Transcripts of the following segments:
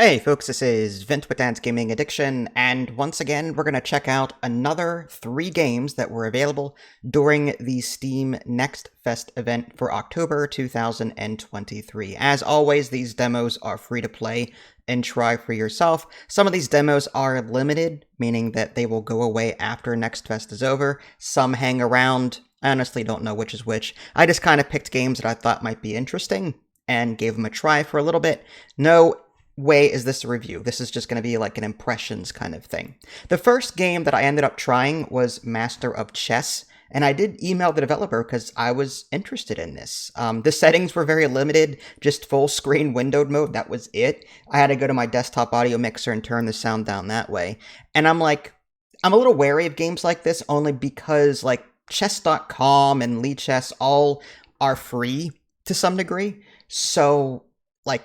Hey folks, this is Vint with Dan's Gaming Addiction, and once again we're going to check out another 3 games that were available during the Steam Next Fest event for October 2023. As always, these demos are free to play and try for yourself. Some of these demos are limited, meaning that they will go away after Next Fest is over. Some hang around. I honestly don't know which is which. I just kind of picked games that I thought might be interesting and gave them a try for a little bit. No way is this a review. This is just going to be like an impressions kind of thing. The first game that I ended up trying was Master of Chess, and I did email the developer because I was interested in this. The settings were very limited, just full screen windowed mode, that was it. I had to go to my desktop audio mixer and turn the sound down that way. And I'm a little wary of games like this only because like chess.com and Lichess all are free to some degree. So like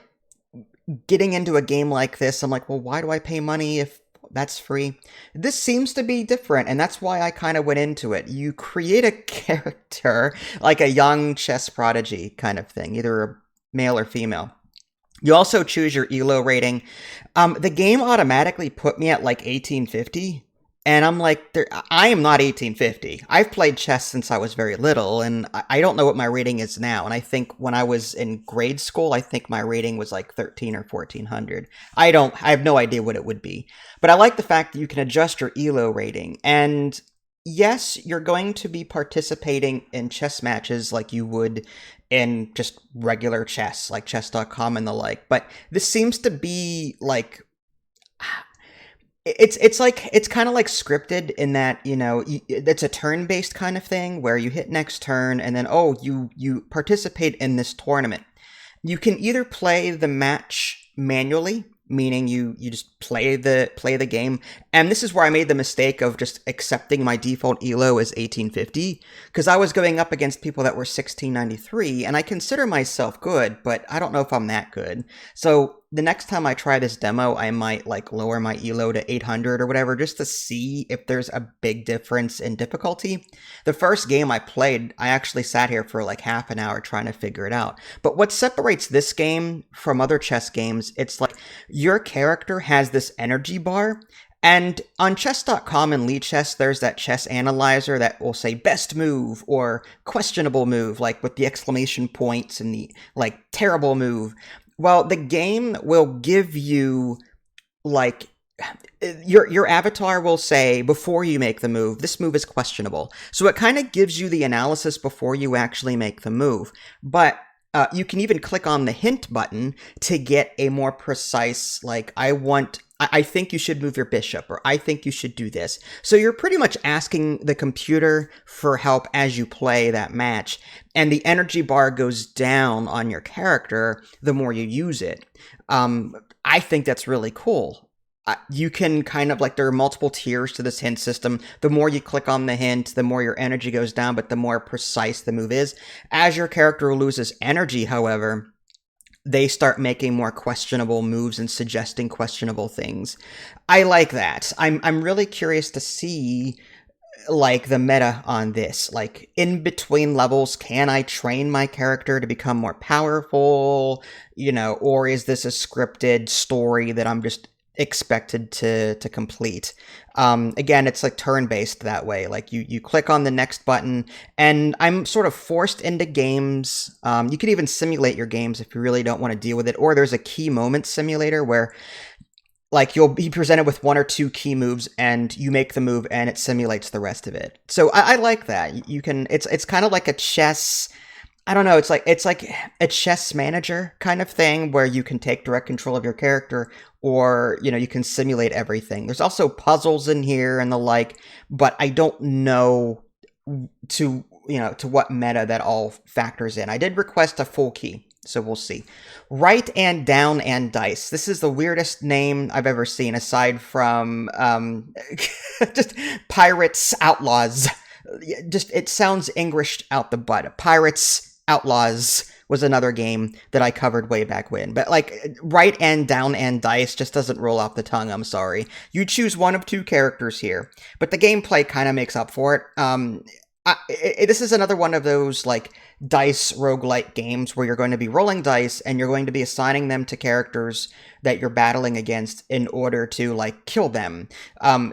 getting into a game like this, I'm like, well, why do I pay money if that's free? This seems to be different, and that's why I kind of went into it. You create a character, like a young chess prodigy kind of thing, either a male or female. You also choose your ELO rating. The game automatically put me at like 1850. And I'm like, I am not 1850. I've played chess since I was very little, and I don't know what my rating is now. And I think when I was in grade school, I think my rating was like 13 or 1400. I have no idea what it would be. But I like the fact that you can adjust your ELO rating. And yes, you're going to be participating in chess matches like you would in just regular chess, like chess.com and the like. But this seems to be like, it's kind of like scripted in that, you know, it's a turn-based kind of thing where you hit next turn and then, you participate in this tournament. You can either play the match manually, meaning you just play the game. And this is where I made the mistake of just accepting my default ELO as 1850, because I was going up against people that were 1693, and I consider myself good, but I don't know if I'm that good. So the next time I try this demo, I might like lower my ELO to 800 or whatever, just to see if there's a big difference in difficulty. The first game I played, I actually sat here for like half an hour trying to figure it out. But what separates this game from other chess games, it's like your character has this energy bar. And on chess.com and Lichess, there's that chess analyzer that will say best move or questionable move, like with the exclamation points and the like terrible move. Well, the game will give you, like, your avatar will say, before you make the move, this move is questionable. So it kind of gives you the analysis before you actually make the move. But you can even click on the hint button to get a more precise, like, I think you should move your bishop, or I think you should do this. So you're pretty much asking the computer for help as you play that match, and the energy bar goes down on your character the more you use it. I think that's really cool. You can kind of, like, there are multiple tiers to this hint system. The more you click on the hint, the more your energy goes down, but the more precise the move is. As your character loses energy, however, they start making more questionable moves and suggesting questionable things. I like that. I'm really curious to see, like, the meta on this. Like, in between levels, can I train my character to become more powerful? You know, or is this a scripted story that I'm just expected to complete? Again, it's like turn-based that way. Like you click on the next button, and I'm sort of forced into games. You can even simulate your games if you really don't want to deal with it. Or there's a key moment simulator where, like, you'll be presented with 1 or 2 key moves, and you make the move, and it simulates the rest of it. So I like that. You can. It's kind of like a chess. I don't know, it's like a chess manager kind of thing where you can take direct control of your character, or, you know, you can simulate everything. There's also puzzles in here and the like, but I don't know to what meta that all factors in. I did request a full key, so we'll see. Right and Down and Dice. This is the weirdest name I've ever seen, aside from just Pirates Outlaws. Just, it sounds English out the butt. Pirates Outlaws was another game that I covered way back when. But, like, Right and Down and Dice just doesn't roll off the tongue, I'm sorry. You choose one of 2 characters here, but the gameplay kind of makes up for it. This is another one of those like dice roguelike games where you're going to be rolling dice and you're going to be assigning them to characters that you're battling against in order to like kill them.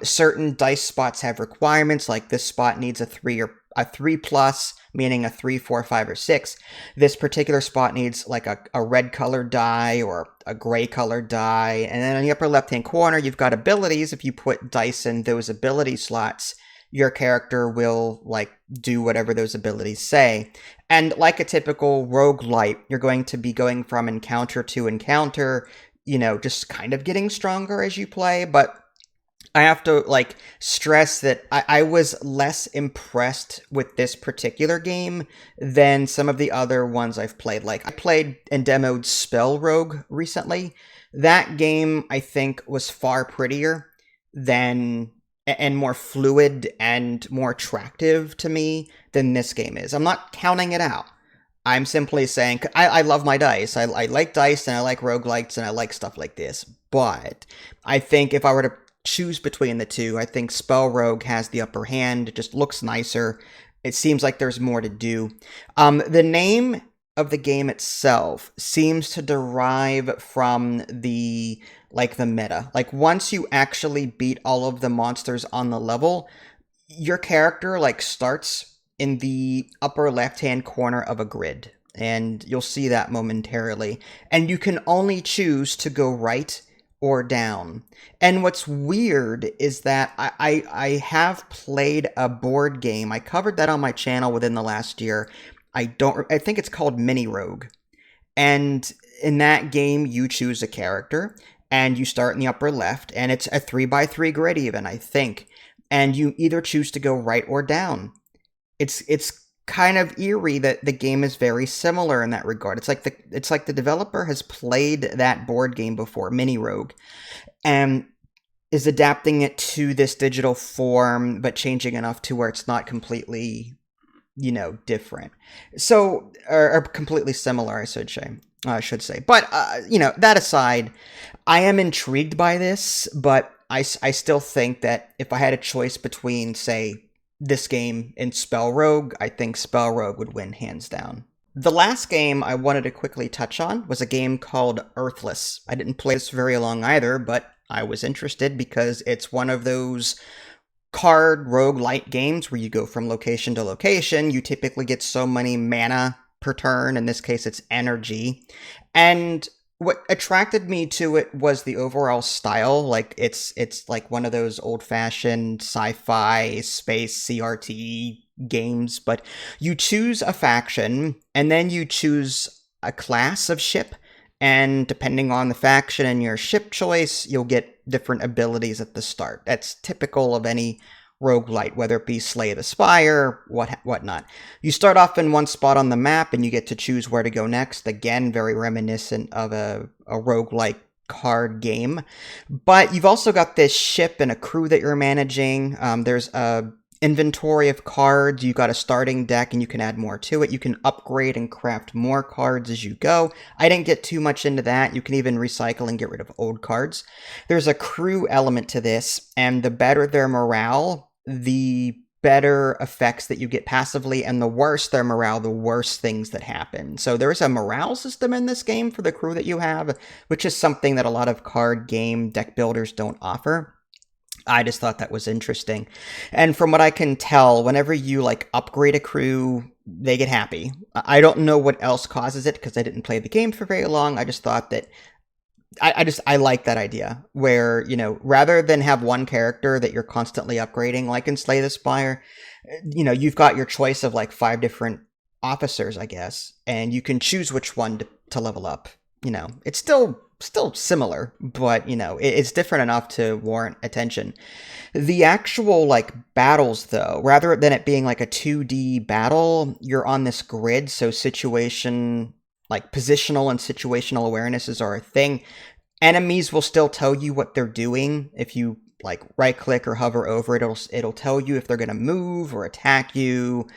Certain dice spots have requirements, like this spot needs a 3 or a 3 plus, meaning a 3, 4, 5, or 6. This particular spot needs like a red colored die or a gray colored die. And then in the upper left hand corner, you've got abilities. If you put dice in those ability slots, your character will like do whatever those abilities say. And like a typical roguelite, you're going to be going from encounter to encounter, just kind of getting stronger as you play. But I have to like stress that I was less impressed with this particular game than some of the other ones I've played. Like I played and demoed Spell Rogue recently. That game I think was far prettier than and more fluid and more attractive to me than this game is. I'm not counting it out. I'm simply saying I love my dice. I like dice and I like roguelites and I like stuff like this. But I think if I were to choose between the two, I think Spell Rogue has the upper hand. It just looks nicer. It seems like there's more to do. The name of the game itself seems to derive from the meta. Like once you actually beat all of the monsters on the level, your character like starts in the upper left-hand corner of a grid, and you'll see that momentarily. And you can only choose to go right or down. And what's weird is that I have played a board game. I covered that on my channel within the last year. I think it's called Mini Rogue. And in that game, you choose a character, and you start in the upper left, and it's a 3x3 grid even, I think. And you either choose to go right or down. It's kind of eerie that the game is very similar in that regard. It's like the developer has played that board game before, Mini Rogue, and is adapting it to this digital form, but changing enough to where it's not completely, different. So, or completely similar, I should say. But, that aside, I am intrigued by this, but I still think that if I had a choice between, say, this game and Spell Rogue, I think Spell Rogue would win hands down. The last game I wanted to quickly touch on was a game called Earthless. I didn't play this very long either, but I was interested because it's one of those card roguelite games where you go from location to location. You typically get so many mana per turn. In this case, it's energy. And what attracted me to it was the overall style. Like it's like one of those old-fashioned sci-fi space CRT games, but you choose a faction and then you choose a class of ship, and depending on the faction and your ship choice, you'll get different abilities at the start. That's typical of any roguelite, whether it be Slay the Spire, whatnot. You start off in one spot on the map and you get to choose where to go next. Again, very reminiscent of a roguelike card game. But you've also got this ship and a crew that you're managing. There's a inventory of cards. You've got a starting deck and you can add more to it. You can upgrade and craft more cards as you go. I didn't get too much into that. You can even recycle and get rid of old cards. There's a crew element to this, and the better their morale, the better effects that you get passively, and the worse their morale, the worse things that happen. So there's a morale system in this game for the crew that you have, which is something that a lot of card game deck builders don't offer. I just thought that was interesting. And from what I can tell, whenever you like upgrade a crew, they get happy. I don't know what else causes it because I didn't play the game for very long. I just thought that I like that idea where, rather than have one character that you're constantly upgrading, like in Slay the Spire, you've got your choice of like 5 different officers, I guess, and you can choose which one to level up. It's still similar, but it's different enough to warrant attention. The actual like battles, though, rather than it being like a 2D battle, you're on this grid, so positional and situational awarenesses are a thing. Enemies will still tell you what they're doing. If you like right click or hover over it, it'll tell you if they're going to move or attack you.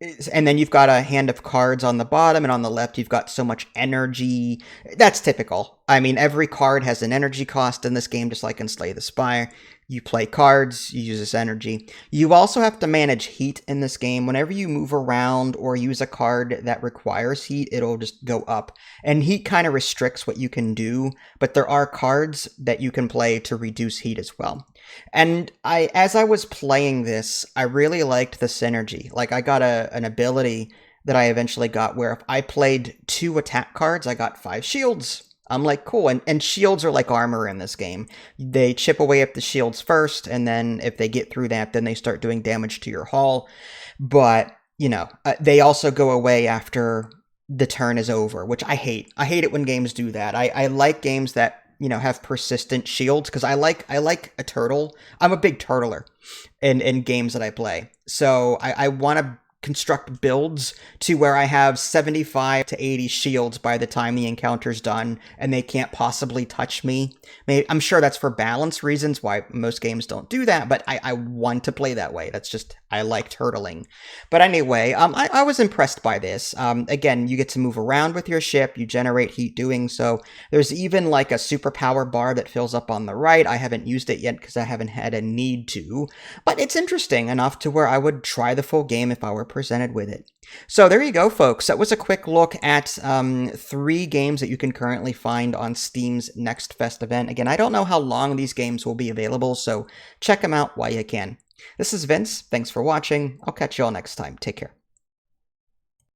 and then you've got a hand of cards on the bottom, and on the left you've got so much energy. That's typical. I mean, every card has an energy cost in this game, just like in Slay the Spire. You play cards, you use this energy. You also have to manage heat in this game. Whenever you move around or use a card that requires heat, it'll just go up. And heat kind of restricts what you can do, but there are cards that you can play to reduce heat as well. And as I was playing this, I really liked the synergy. Like, I got an ability that I eventually got where if I played 2 attack cards, I got 5 shields. I'm like, cool. And shields are like armor in this game. They chip away at the shields first, and then if they get through that, then they start doing damage to your hull. But, they also go away after the turn is over, which I hate. I hate it when games do that. I like games that, have persistent shields, because I like a turtle. I'm a big turtler in games that I play. So I want to construct builds to where I have 75 to 80 shields by the time the encounter's done, and they can't possibly touch me. I'm sure that's for balance reasons why most games don't do that, but I want to play that way. That's just, I like turtling. But anyway, I was impressed by this. Again, you get to move around with your ship, you generate heat doing so. There's even like a superpower bar that fills up on the right. I haven't used it yet because I haven't had a need to, but it's interesting enough to where I would try the full game if I were presented with it. So there you go, folks. That was a quick look at 3 games that you can currently find on Steam's Next Fest event. Again, I don't know how long these games will be available, so check them out while you can. This is Vince. Thanks for watching. I'll catch you all next time. Take care.